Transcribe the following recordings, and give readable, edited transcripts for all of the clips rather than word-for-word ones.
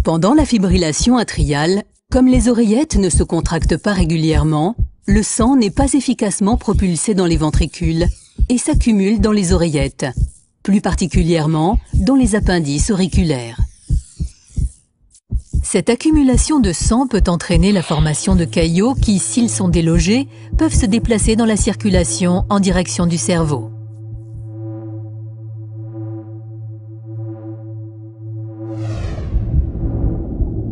Pendant la fibrillation atriale, comme les oreillettes ne se contractent pas régulièrement, le sang n'est pas efficacement propulsé dans les ventricules et s'accumule dans les oreillettes, plus particulièrement dans les appendices auriculaires. Cette accumulation de sang peut entraîner la formation de caillots qui, s'ils sont délogés, peuvent se déplacer dans la circulation en direction du cerveau.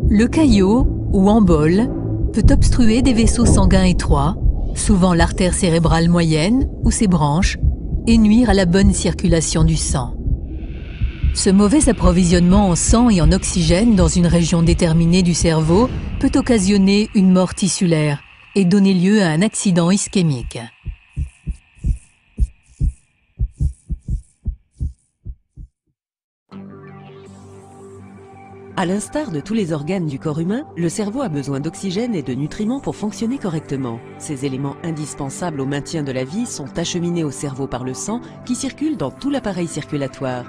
Le caillot, ou embole, peut obstruer des vaisseaux sanguins étroits, souvent l'artère cérébrale moyenne ou ses branches, et nuire à la bonne circulation du sang. Ce mauvais approvisionnement en sang et en oxygène dans une région déterminée du cerveau peut occasionner une mort tissulaire et donner lieu à un accident ischémique. À l'instar de tous les organes du corps humain, le cerveau a besoin d'oxygène et de nutriments pour fonctionner correctement. Ces éléments indispensables au maintien de la vie sont acheminés au cerveau par le sang qui circule dans tout l'appareil circulatoire.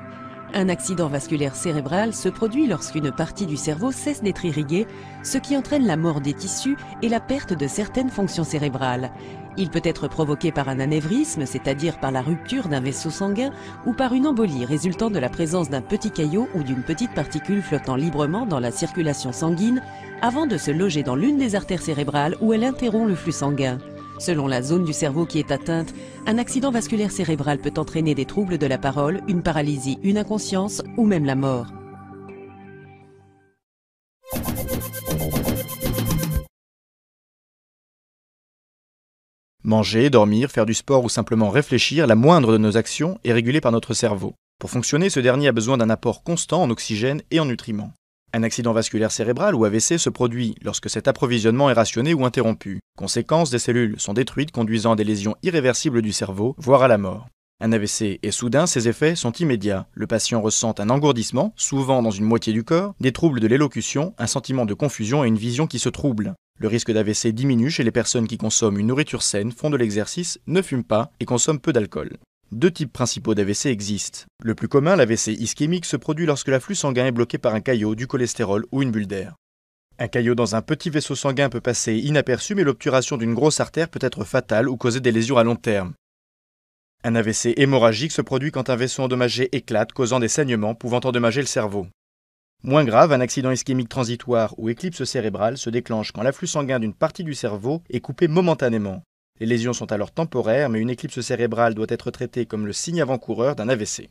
Un accident vasculaire cérébral se produit lorsqu'une partie du cerveau cesse d'être irriguée, ce qui entraîne la mort des tissus et la perte de certaines fonctions cérébrales. Il peut être provoqué par un anévrisme, c'est-à-dire par la rupture d'un vaisseau sanguin, ou par une embolie résultant de la présence d'un petit caillot ou d'une petite particule flottant librement dans la circulation sanguine avant de se loger dans l'une des artères cérébrales où elle interrompt le flux sanguin. Selon la zone du cerveau qui est atteinte, un accident vasculaire cérébral peut entraîner des troubles de la parole, une paralysie, une inconscience ou même la mort. Manger, dormir, faire du sport ou simplement réfléchir, la moindre de nos actions est régulée par notre cerveau. Pour fonctionner, ce dernier a besoin d'un apport constant en oxygène et en nutriments. Un accident vasculaire cérébral ou AVC se produit lorsque cet approvisionnement est rationné ou interrompu. Conséquence, des cellules sont détruites conduisant à des lésions irréversibles du cerveau, voire à la mort. Un AVC est soudain, ses effets sont immédiats. Le patient ressent un engourdissement, souvent dans une moitié du corps, des troubles de l'élocution, un sentiment de confusion et une vision qui se trouble. Le risque d'AVC diminue chez les personnes qui consomment une nourriture saine, font de l'exercice, ne fument pas et consomment peu d'alcool. Deux types principaux d'AVC existent. Le plus commun, l'AVC ischémique, se produit lorsque l'afflux sanguin est bloqué par un caillot, du cholestérol ou une bulle d'air. Un caillot dans un petit vaisseau sanguin peut passer inaperçu, mais l'obturation d'une grosse artère peut être fatale ou causer des lésions à long terme. Un AVC hémorragique se produit quand un vaisseau endommagé éclate, causant des saignements pouvant endommager le cerveau. Moins grave, un accident ischémique transitoire ou éclipse cérébrale se déclenche quand l'afflux sanguin d'une partie du cerveau est coupé momentanément. Les lésions sont alors temporaires, mais une éclipse cérébrale doit être traitée comme le signe avant-coureur d'un AVC.